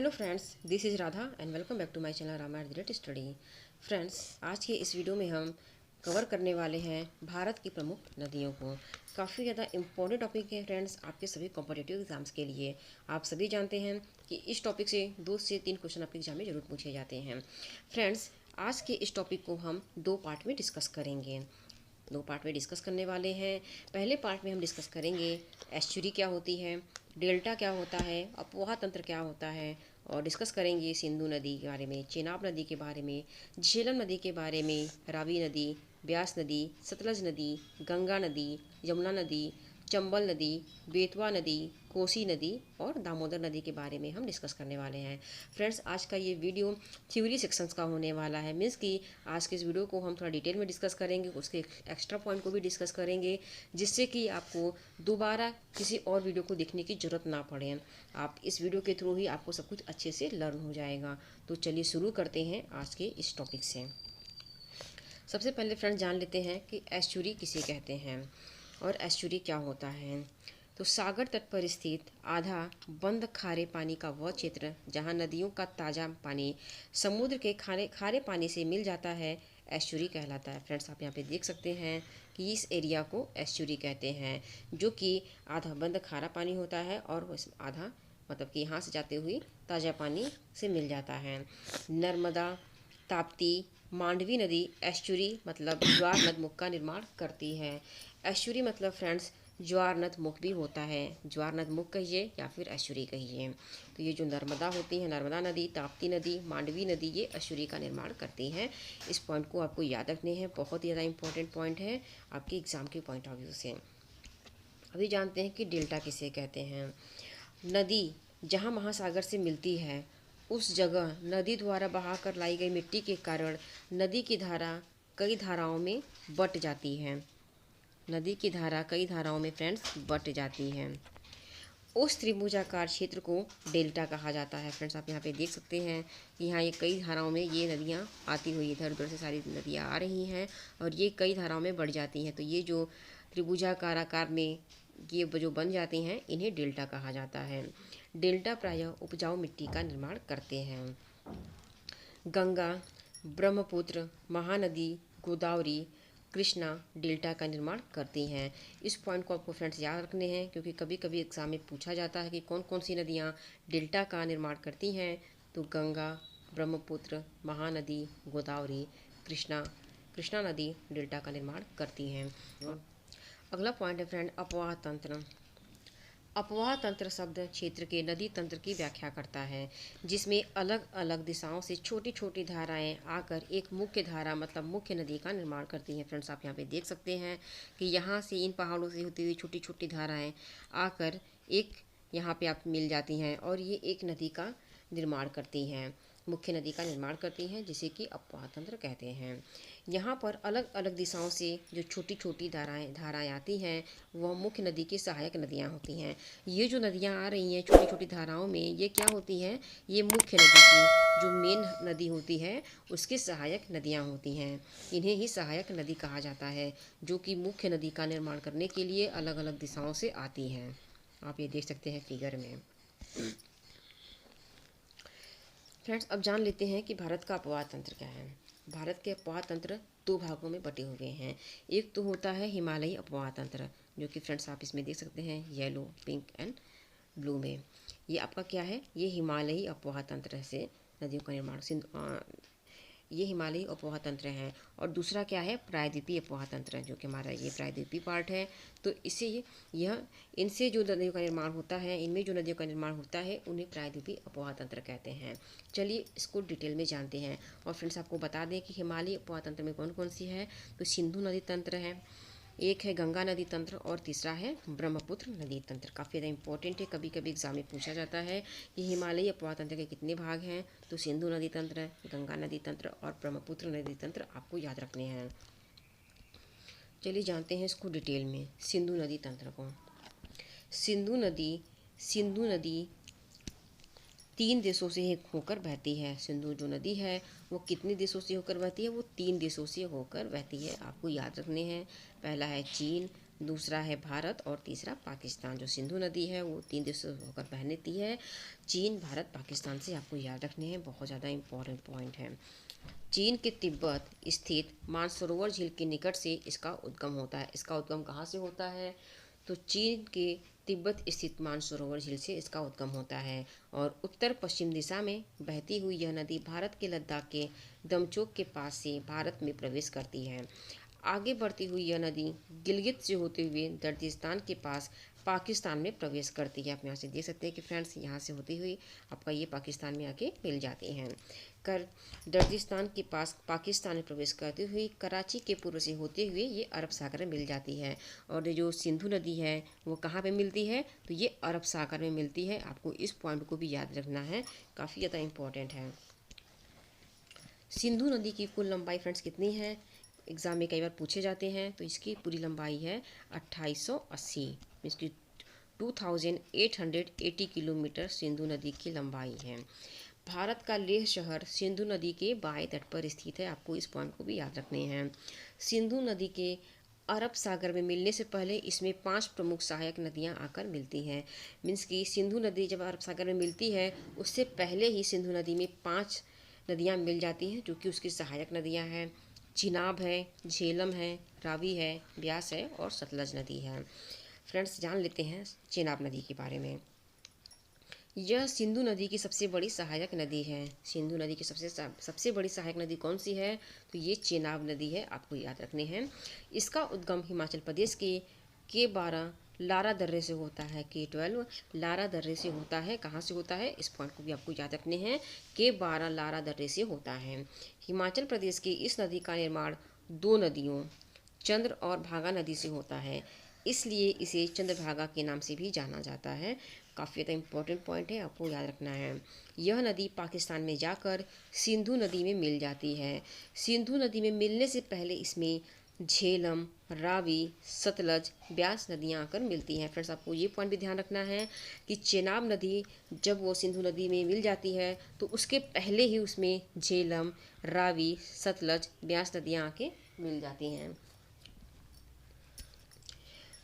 Hello friends, this is Radha and welcome back to my channel Ramayana the great study. Friends, आज के इस video में हम कवर करने वाले हैं भारत की प्रमुख नदियों को। काफ़ी ज़्यादा इम्पोर्टेंट टॉपिक है फ्रेंड्स, आपके सभी कॉम्पिटिटिव एग्जाम्स के लिए। आप सभी जानते हैं कि इस टॉपिक से 2 से 3 क्वेश्चन आपके एग्जाम में जरूर पूछे जाते हैं। फ्रेंड्स, आज के इस टॉपिक को हम 2 पार्ट में डिस्कस करेंगे। 2 पार्ट में डिस्कस करने वाले हैं। पहले पार्ट में हम डिस्कस करेंगे एस्चुरी क्या होती है, डेल्टा क्या होता है, अपवाह तंत्र क्या होता है, और डिस्कस करेंगे सिंधु नदी के बारे में, चेनाब नदी के बारे में, झेलम नदी के बारे में, रावी नदी, ब्यास नदी, सतलज नदी, गंगा नदी, यमुना नदी, चंबल नदी, बेतवा नदी, कोसी नदी और दामोदर नदी के बारे में हम डिस्कस करने वाले हैं। फ्रेंड्स, आज का ये वीडियो थ्योरी सेक्शंस का होने वाला है। मीन्स कि आज के इस वीडियो को हम थोड़ा डिटेल में डिस्कस करेंगे, उसके एक्स्ट्रा पॉइंट को भी डिस्कस करेंगे, जिससे कि आपको दोबारा किसी और वीडियो को देखने की ज़रूरत ना पड़े। आप इस वीडियो के थ्रू ही आपको सब कुछ अच्छे से लर्न हो जाएगा। तो चलिए शुरू करते हैं आज के इस टॉपिक से। सबसे पहले फ्रेंड्स जान लेते हैं कि एस्चुरी किसे कहते हैं और एस्चुरी क्या होता है। तो सागर तट पर स्थित आधा बंद खारे पानी का वह क्षेत्र जहां नदियों का ताज़ा पानी समुद्र के खारे पानी से मिल जाता है, एस्चुरी कहलाता है। फ्रेंड्स, आप यहाँ पे देख सकते हैं कि इस एरिया को एस्चुरी कहते हैं, जो कि आधा बंद खारा पानी होता है और आधा मतलब कि यहाँ से जाते हुए ताज़ा पानी से मिल जाता है। नर्मदा, ताप्ती, मांडवी नदी एस्चुरी मतलब ज्वार नदमुख का निर्माण करती है। एस्चुरी मतलब फ्रेंड्स ज्वार नदमुख भी होता है। ज्वार नदमुख कहिए या फिर एस्चुरी कहिए। तो ये जो नर्मदा होती है, नर्मदा नदी, ताप्ती नदी, मांडवी नदी, ये एस्चुरी का निर्माण करती हैं। इस पॉइंट को आपको याद रखने हैं, बहुत ही ज़्यादा इंपॉर्टेंट पॉइंट है आपके एग्जाम के पॉइंट ऑफ व्यू से। अभी जानते हैं कि डेल्टा किसे कहते हैं। नदी जहाँ महासागर से मिलती है उस जगह नदी द्वारा बहाकर लाई गई मिट्टी के कारण नदी की धारा कई धाराओं में बट जाती है। नदी की धारा कई धाराओं में फ्रेंड्स बट जाती है। उस त्रिभुजाकार क्षेत्र को डेल्टा कहा जाता है। फ्रेंड्स, आप यहाँ पे देख सकते हैं कि यहाँ ये कई धाराओं में ये नदियाँ आती हुई इधर उधर से सारी नदियाँ आ रही हैं और ये कई धाराओं में बढ़ जाती हैं। तो ये जो त्रिभुजाकार आकार में ये जो बन जाती हैं, इन्हें डेल्टा कहा जाता है। डेल्टा प्रायः उपजाऊ मिट्टी का निर्माण करते हैं। गंगा, ब्रह्मपुत्र, महानदी, गोदावरी, कृष्णा डेल्टा का निर्माण करती हैं। इस पॉइंट को आपको फ्रेंड्स याद रखने हैं, क्योंकि कभी कभी एग्जाम में पूछा जाता है कि कौन कौन सी नदियाँ डेल्टा का निर्माण करती हैं। तो गंगा, ब्रह्मपुत्र, महानदी, गोदावरी, कृष्णा कृष्णा नदी डेल्टा का निर्माण करती हैं। अगला पॉइंट है फ्रेंड अपवाह तंत्र। अपवाह तंत्र शब्द क्षेत्र के नदी तंत्र की व्याख्या करता है, जिसमें अलग अलग दिशाओं से छोटी छोटी धाराएं आकर एक मुख्य धारा मतलब मुख्य नदी का निर्माण करती हैं। फ्रेंड्स, आप यहाँ पे देख सकते हैं कि यहाँ से इन पहाड़ों से होती हुई छोटी छोटी धाराएं आकर एक यहाँ पे आप मिल जाती हैं और ये एक नदी का निर्माण करती हैं, मुख्य नदी का निर्माण करती हैं, जिसे कि अपवाह तंत्र कहते हैं। यहाँ पर अलग अलग दिशाओं से जो छोटी छोटी धाराएं आती हैं, वह मुख्य नदी की सहायक नदियाँ होती हैं। ये जो नदियाँ आ रही हैं छोटी छोटी धाराओं में, ये क्या होती हैं? ये मुख्य नदी की जो मेन नदी होती है उसकी सहायक नदियाँ होती हैं। इन्हें ही सहायक नदी कहा जाता है, जो कि मुख्य नदी का निर्माण करने के लिए अलग अलग दिशाओं से आती हैं। आप ये देख सकते हैं फिगर में। फ्रेंड्स, अब जान लेते हैं कि भारत का अपवाह तंत्र क्या है। भारत के अपवाह तंत्र 2 भागों में बटे हुए हैं। एक तो होता है हिमालयी अपवाह तंत्र, जो कि फ्रेंड्स आप इसमें देख सकते हैं येलो, पिंक एंड ब्लू में। ये आपका क्या है? ये हिमालयी अपवाह तंत्र से नदियों का निर्माण ये हिमालयी अपवाह तंत्र है। और दूसरा क्या है? प्रायद्वीपीय अपवाह तंत्र, जो कि हमारा ये प्रायद्वीपीय पार्ट है। तो इसे यह इनसे जो नदियों का निर्माण होता है, इनमें जो नदियों का निर्माण होता है, उन्हें प्रायद्वीपीय अपवाह तंत्र कहते हैं। चलिए इसको डिटेल में जानते हैं। और फ्रेंड्स, आपको बता दें कि हिमालयी अपवाह तंत्र में कौन कौन सी है। तो सिंधु नदी तंत्र है, एक है गंगा नदी तंत्र और तीसरा है ब्रह्मपुत्र नदी तंत्र। काफ़ी ज़्यादा इंपॉर्टेंट है, कभी कभी एग्जाम में पूछा जाता है कि हिमालयी अपवाह तंत्र के कितने भाग हैं। तो सिंधु नदी तंत्र, गंगा नदी तंत्र और ब्रह्मपुत्र नदी तंत्र आपको याद रखने हैं। चलिए जानते हैं इसको डिटेल में, सिंधु नदी तंत्र को। सिंधु नदी 3 देशों से होकर बहती है। सिंधु जो नदी है वो कितने देशों से होकर बहती है? वो 3 देशों से होकर बहती है। आपको याद रखने हैं, पहला है चीन, दूसरा है भारत और तीसरा पाकिस्तान। जो सिंधु नदी है वो 3 देशों से होकर बहती है, चीन, भारत, पाकिस्तान से आपको याद रखने हैं, बहुत ज़्यादा इम्पोर्टेंट पॉइंट है। चीन के तिब्बत स्थित मानसरोवर झील के निकट से इसका उद्गम होता है। इसका उद्गम कहाँ से होता है? तो चीन के तिब्बत स्थित मानसरोवर झील से इसका उद्गम होता है और उत्तर पश्चिम दिशा में बहती हुई यह नदी भारत के लद्दाख के दमचोक के पास से भारत में प्रवेश करती है। आगे बढ़ती हुई यह नदी गिलगित से होते हुए दर्जिस्तान के पास पाकिस्तान में प्रवेश करती है। आप यहाँ से देख सकते हैं कि फ्रेंड्स यहाँ से होती हुई आपका ये पाकिस्तान में आके मिल जाती हैं। कर दर्जिस्तान के पास पाकिस्तान में प्रवेश करती हुई कराची के पूर्व से होते हुए ये अरब सागर में मिल जाती है। और जो सिंधु नदी है वो कहाँ पे मिलती है? तो ये अरब सागर में मिलती है। आपको इस पॉइंट को भी याद रखना है, काफ़ी ज़्यादा इम्पोर्टेंट है। सिंधु नदी की कुल लंबाई फ्रेंड्स कितनी है? एग्ज़ाम में कई बार पूछे जाते हैं। तो इसकी पूरी लंबाई है 2880, इसकी 2880 किलोमीटर सिंधु नदी की लंबाई है। भारत का लेह शहर सिंधु नदी के बाएं तट पर स्थित है। आपको इस पॉइंट को भी याद रखने हैं। सिंधु नदी के अरब सागर में मिलने से पहले इसमें 5 प्रमुख सहायक नदियां आकर मिलती हैं। मीन्स कि सिंधु नदी जब अरब सागर में मिलती है उससे पहले ही सिंधु नदी में 5 नदियां मिल जाती हैं, जो कि उसकी सहायक नदियां हैं। चिनाब है, झेलम है, रावी है, ब्यास है और सतलज नदी है। फ्रेंड्स, जान लेते हैं चिनाब नदी के बारे में। यह सिंधु नदी की सबसे बड़ी सहायक नदी है। सिंधु नदी की सबसे बड़ी सहायक नदी कौन सी है? तो ये चेनाब नदी है, आपको याद रखने हैं। इसका उद्गम हिमाचल प्रदेश के 12 लारा दर्रे से होता है। K12 लारा दर्रे से होता है। कहाँ से होता है? इस पॉइंट को भी आपको याद रखने हैं। K12 लारा दर्रे से होता है। हिमाचल प्रदेश की इस नदी का निर्माण 2 नदियों चंद्र और भागा नदी से होता है, इसलिए इसे चंद्रभागा के नाम से भी जाना जाता है। काफ़ी ज़्यादा इम्पोर्टेंट पॉइंट है, आपको याद रखना है। यह नदी पाकिस्तान में जाकर सिंधु नदी में मिल जाती है। सिंधु नदी में मिलने से पहले इसमें झेलम, रावी, सतलज, ब्यास नदियाँ आकर मिलती हैं। फ्रेंड्स, आपको ये पॉइंट भी ध्यान रखना है कि चेनाब नदी जब वो सिंधु नदी में मिल जाती है तो उसके पहले ही उसमें झेलम, रावी, सतलज, ब्यास नदियाँ आके मिल जाती हैं।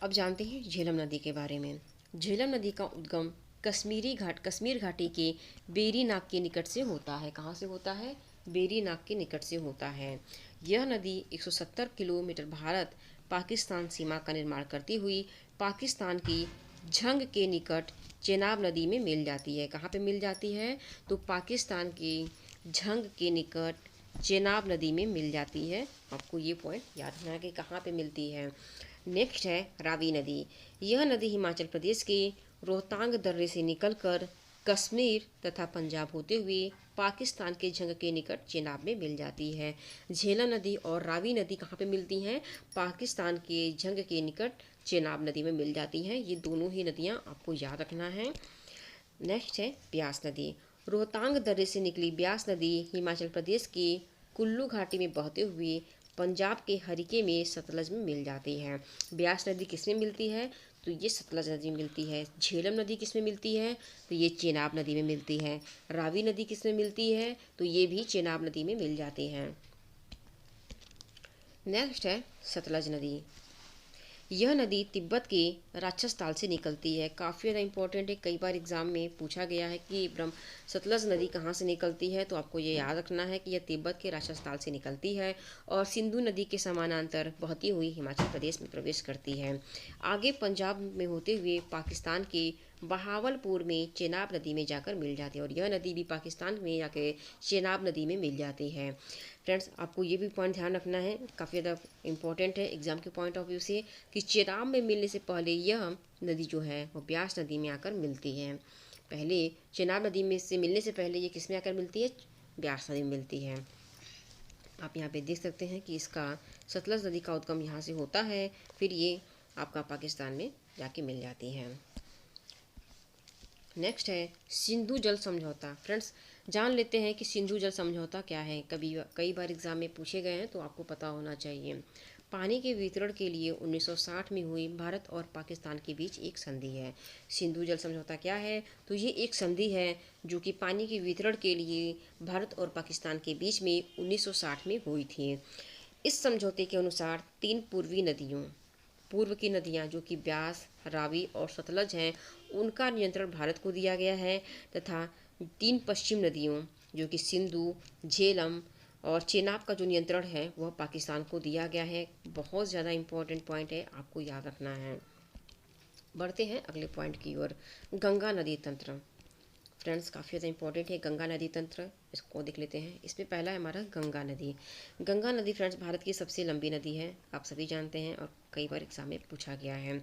अब जानते हैं झेलम नदी के बारे में। झेलम नदी का उद्गम कश्मीर घाटी के बेरी नाग के निकट से होता है। कहाँ से होता है? बेरी नाग के निकट से होता है। यह नदी 170 किलोमीटर भारत पाकिस्तान सीमा का निर्माण करती हुई पाकिस्तान की झंग के निकट चेनाब नदी में मिल जाती है। कहाँ पे मिल जाती है? तो पाकिस्तान की झंग के निकट चेनाब नदी में मिल जाती है। आपको ये पॉइंट याद रखना है कि कहाँ पे मिलती है। नेक्स्ट है रावी नदी। यह नदी हिमाचल प्रदेश के रोहतांग दर्रे से निकलकर कश्मीर तथा पंजाब होते हुए पाकिस्तान के झंग के निकट चेनाब में मिल जाती है। झेलम नदी और रावी नदी कहाँ पे मिलती हैं? पाकिस्तान के झंग के निकट चेनाब नदी में मिल जाती हैं। ये दोनों ही नदियाँ आपको याद रखना है। नेक्स्ट है ब्यास नदी। रोहतांग दर्रे से निकली ब्यास नदी हिमाचल प्रदेश की कुल्लू घाटी में बहते हुए पंजाब के हरिके में सतलज में मिल जाती है। ब्यास नदी किसमें मिलती है? तो ये सतलज नदी में मिलती है। झेलम नदी किसमें मिलती है? तो ये चेनाब नदी में मिलती है। रावी नदी किसमें मिलती है? तो ये भी चेनाब नदी में मिल जाती हैं। नेक्स्ट है सतलज नदी। यह नदी तिब्बत के राक्षस ताल से निकलती है। काफ़ी ज़्यादा इंपॉर्टेंट है, कई बार एग्जाम में पूछा गया है कि ब्रह्म सतलज नदी कहाँ से निकलती है। तो आपको ये याद रखना है कि यह तिब्बत के राक्षस ताल से निकलती है और सिंधु नदी के समानांतर बहती हुई हिमाचल प्रदेश में प्रवेश करती है। आगे पंजाब में होते हुए पाकिस्तान के बहावलपुर में चेनाब नदी में जाकर मिल जाती है और यह नदी भी पाकिस्तान में जाकर चेनाब नदी में मिल जाती है। फ्रेंड्स, आपको ये भी पॉइंट ध्यान रखना है, काफ़ी ज़्यादा इंपॉर्टेंट है एग्जाम के पॉइंट ऑफ व्यू से, कि चेनाब में मिलने से पहले यह नदी जो है वो ब्यास नदी में आकर मिलती है। पहले चेनाब नदी में से मिलने से पहले ये किस में आकर मिलती है? ब्यास नदी में मिलती है। आप यहाँ पे देख सकते हैं कि इसका सतलज नदी का उद्गम यहाँ से होता है, फिर ये आपका पाकिस्तान में जाके मिल जाती है। नेक्स्ट है सिंधु जल समझौता। फ्रेंड्स, जान लेते हैं कि सिंधु जल समझौता क्या है। कई बार एग्जाम में पूछे गए हैं, तो आपको पता होना चाहिए। पानी के वितरण के लिए 1960 में हुई भारत और पाकिस्तान के बीच एक संधि है। सिंधु जल समझौता क्या है? तो ये एक संधि है जो कि पानी के वितरण के लिए भारत और पाकिस्तान के बीच में 1960 में हुई थी। इस समझौते के अनुसार 3 पूर्वी नदियों पूर्व की नदियाँ जो कि ब्यास, रावी और सतलज हैं, उनका नियंत्रण भारत को दिया गया है, तथा 3 पश्चिम नदियों जो कि सिंधु, झेलम और चेनाब का जो नियंत्रण है वह पाकिस्तान को दिया गया है। बहुत ज़्यादा इम्पोर्टेंट पॉइंट है, आपको याद रखना है। बढ़ते हैं अगले पॉइंट की ओर, गंगा नदी तंत्र। फ्रेंड्स, काफ़ी ज़्यादा इंपॉर्टेंट है गंगा नदी तंत्र, इसको देख लेते हैं। इसमें पहला है हमारा गंगा नदी। गंगा नदी फ्रेंड्स भारत की सबसे लंबी नदी है, आप सभी जानते हैं और कई बार एग्जाम में पूछा गया है।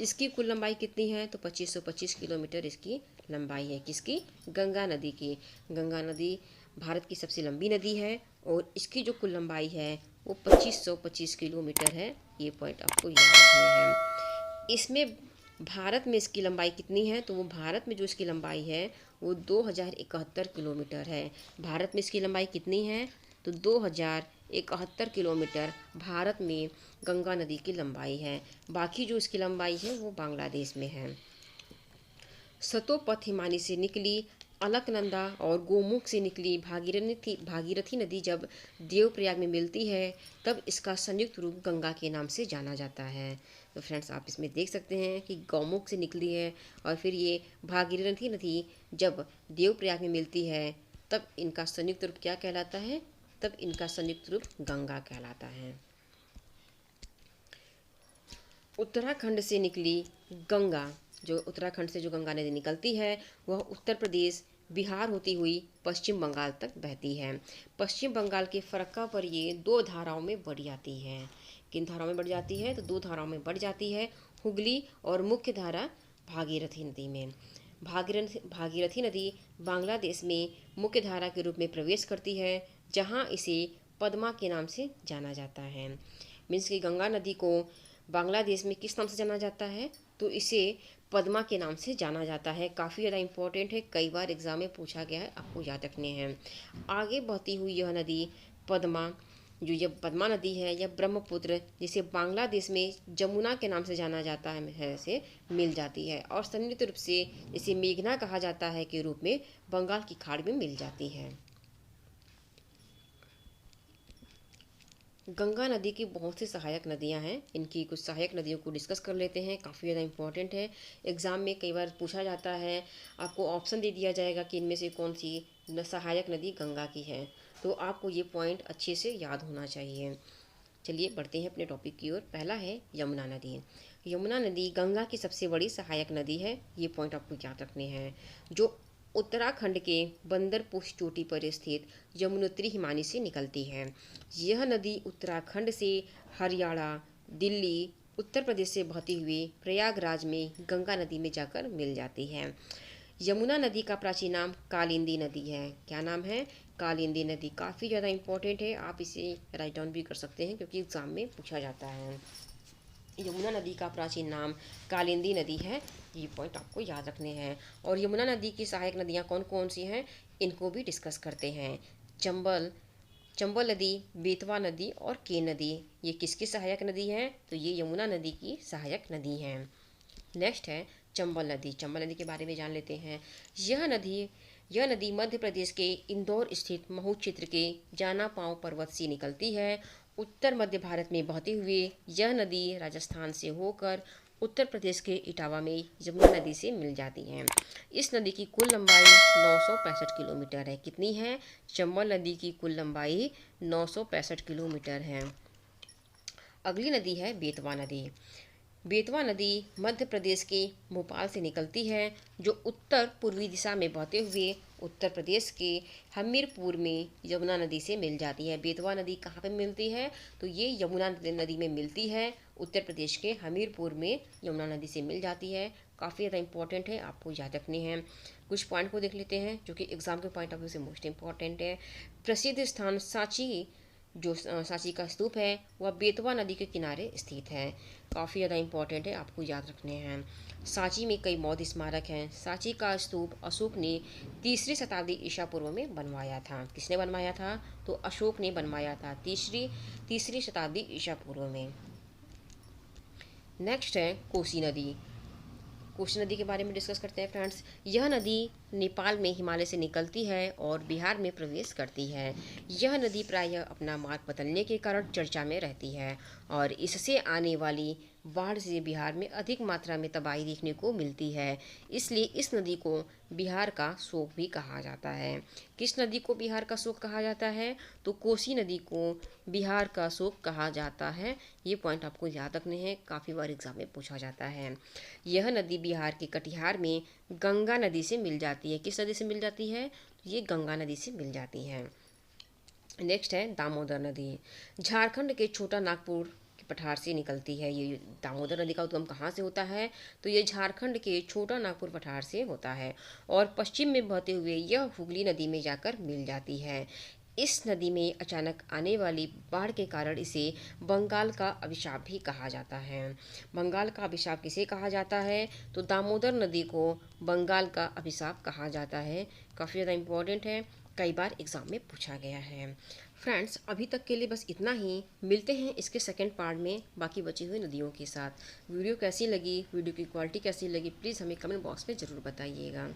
इसकी कुल लंबाई कितनी है? तो 2525 किलोमीटर इसकी लंबाई है। किसकी? गंगा नदी की। गंगा नदी भारत की सबसे लंबी नदी है और इसकी जो कुल लंबाई है वो 2525 किलोमीटर है। ये पॉइंट आपको याद रखने हैं। इसमें भारत में इसकी लंबाई कितनी है? तो वो भारत में जो इसकी लंबाई है वो 2071 किलोमीटर है। भारत में इसकी लंबाई कितनी है? तो 2071 किलोमीटर भारत में गंगा नदी की लंबाई है। बाकी जो इसकी लंबाई है वो बांग्लादेश में है। सतोपथ हिमानी से निकली अलकनंदा और गोमुख से निकली भागीरथी नदी जब देवप्रयाग में मिलती है तब इसका संयुक्त रूप गंगा के नाम से जाना जाता है। तो फ्रेंड्स, आप इसमें देख सकते हैं कि गौमुख से निकली है और फिर ये भागीरथी नदी जब देवप्रयाग में मिलती है तब इनका संयुक्त रूप क्या कहलाता है? तब इनका संयुक्त रूप गंगा कहलाता है। उत्तराखंड से निकली गंगा, जो उत्तराखंड से जो गंगा नदी निकलती है वह उत्तर प्रदेश, बिहार होती हुई पश्चिम बंगाल तक बहती है। पश्चिम बंगाल के फरक्का पर ये 2 धाराओं में बढ़ जाती है। किन धाराओं में बढ़ जाती है? तो 2 धाराओं में बढ़ जाती है, हुगली और मुख्य धारा भागीरथी नदी में। भागीरथी नदी बांग्लादेश में मुख्य धारा के रूप में प्रवेश करती है, जहाँ इसे पद्मा के नाम से जाना जाता है। मीन्स कि गंगा नदी को बांग्लादेश में किस नाम से जाना जाता है? तो इसे पद्मा के नाम से जाना जाता है। काफ़ी ज़्यादा इंपॉर्टेंट है, कई बार एग्जाम में पूछा गया है, आपको याद रखने हैं। आगे बहती हुई यह नदी पद्मा, जो ये पद्मा नदी है, यह ब्रह्मपुत्र जिसे बांग्लादेश में जमुना के नाम से जाना जाता है से मिल जाती है और संयुक्त रूप से इसे मेघना कहा जाता है के रूप में बंगाल की खाड़ी में मिल जाती है। गंगा नदी की बहुत सी सहायक नदियां हैं। इनकी कुछ सहायक नदियों को डिस्कस कर लेते हैं, काफ़ी ज़्यादा इंपॉर्टेंट है। एग्ज़ाम में कई बार पूछा जाता है, आपको ऑप्शन दे दिया जाएगा कि इनमें से कौन सी सहायक नदी गंगा की है, तो आपको ये पॉइंट अच्छे से याद होना चाहिए। चलिए बढ़ते हैं अपने टॉपिक की ओर। पहला है यमुना नदी। यमुना नदी गंगा की सबसे बड़ी सहायक नदी है, ये पॉइंट आपको याद रखने हैं। जो उत्तराखंड के बंदरपुर चोटी पर स्थित यमुनोत्री हिमानी से निकलती है। यह नदी उत्तराखंड से हरियाणा, दिल्ली, उत्तर प्रदेश से बहती हुई प्रयागराज में गंगा नदी में जाकर मिल जाती है। यमुना नदी का प्राचीन नाम कालिंदी नदी है। क्या नाम है? कालिंदी नदी। काफ़ी ज़्यादा इंपॉर्टेंट है, आप इसे राइट डाउन भी कर सकते हैं क्योंकि एग्ज़ाम में पूछा जाता है। यमुना नदी का प्राचीन नाम कालिंदी नदी है, ये पॉइंट आपको याद रखने हैं। और यमुना नदी की सहायक नदियाँ कौन कौन सी हैं, इनको भी डिस्कस करते हैं। चंबल नदी, बेतवा नदी और केन नदी, ये किसकी सहायक नदी है? तो ये यमुना नदी की सहायक नदी हैं। नेक्स्ट है चंबल नदी। चंबल नदी के बारे में जान लेते हैं। यह नदी मध्य प्रदेश के इंदौर स्थित महू क्षेत्र के जाना पांव पर्वत से निकलती है। उत्तर मध्य भारत में बहती हुई यह नदी राजस्थान से होकर उत्तर प्रदेश के इटावा में यमुना नदी से मिल जाती हैं। इस नदी की कुल लंबाई 965 किलोमीटर है। कितनी है? चंबल नदी की कुल लंबाई 965 किलोमीटर है। अगली नदी है बेतवा नदी। बेतवा नदी मध्य प्रदेश के भोपाल से निकलती है, जो उत्तर पूर्वी दिशा में बहते हुए उत्तर प्रदेश के हमीरपुर में यमुना नदी से मिल जाती है। बेतवा नदी कहाँ पे मिलती है? तो ये यमुना नदी में मिलती है, उत्तर प्रदेश के हमीरपुर में यमुना नदी से मिल जाती है। काफ़ी ज़्यादा इंपॉर्टेंट है, आपको याद रखने हैं। कुछ पॉइंट को देख लेते हैं जो कि एग्जाम के पॉइंट ऑफ व्यू से मोस्ट इंपॉर्टेंट है। प्रसिद्ध स्थान सांची, जो सांची का स्तूप है वह बेतवा नदी के किनारे स्थित है। काफ़ी ज़्यादा इंपॉर्टेंट है, आपको याद रखने हैं। सांची में कई बौद्ध स्मारक हैं। सांची का स्तूप अशोक ने 3री शताब्दी ईसा पूर्व में बनवाया था। किसने बनवाया था? तो अशोक ने बनवाया था तीसरी शताब्दी ईसा पूर्व में। नेक्स्ट है कोसी नदी। कोसी नदी के बारे में डिस्कस करते हैं फ्रेंड्स। यह नदी नेपाल में हिमालय से निकलती है और बिहार में प्रवेश करती है। यह नदी प्रायः अपना मार्ग बदलने के कारण चर्चा में रहती है और इससे आने वाली बाढ़ से बिहार में अधिक मात्रा में तबाही देखने को मिलती है। इसलिए इस नदी को बिहार का शोक भी कहा जाता है। किस नदी को बिहार का शोक कहा जाता है? तो कोसी नदी को बिहार का शोक कहा जाता है। ये पॉइंट आपको याद रखने हैं, काफ़ी बार एग्जाम में पूछा जाता है। यह नदी बिहार के कटिहार में गंगा नदी से मिल जाती है। किस नदी से मिल जाती है? तो ये गंगा नदी से मिल जाती है। नेक्स्ट है दामोदर नदी। झारखंड के छोटा नागपुर के पठार से निकलती है। ये दामोदर नदी का उद्गम कहाँ से होता है? तो ये झारखंड के छोटा नागपुर पठार से होता है और पश्चिम में बहते हुए यह हुगली नदी में जाकर मिल जाती है। इस नदी में अचानक आने वाली बाढ़ के कारण इसे बंगाल का अभिशाप भी कहा जाता है। बंगाल का अभिशाप किसे कहा जाता है? तो दामोदर नदी को बंगाल का अभिशाप कहा जाता है। काफ़ी ज़्यादा इम्पोर्टेंट है, कई बार एग्ज़ाम में पूछा गया है। फ्रेंड्स, अभी तक के लिए बस इतना ही। मिलते हैं इसके सेकंड पार्ट में बाकी बची हुई नदियों के साथ। वीडियो कैसी लगी, वीडियो की क्वालिटी कैसी लगी, प्लीज़ हमें कमेंट बॉक्स में ज़रूर बताइएगा।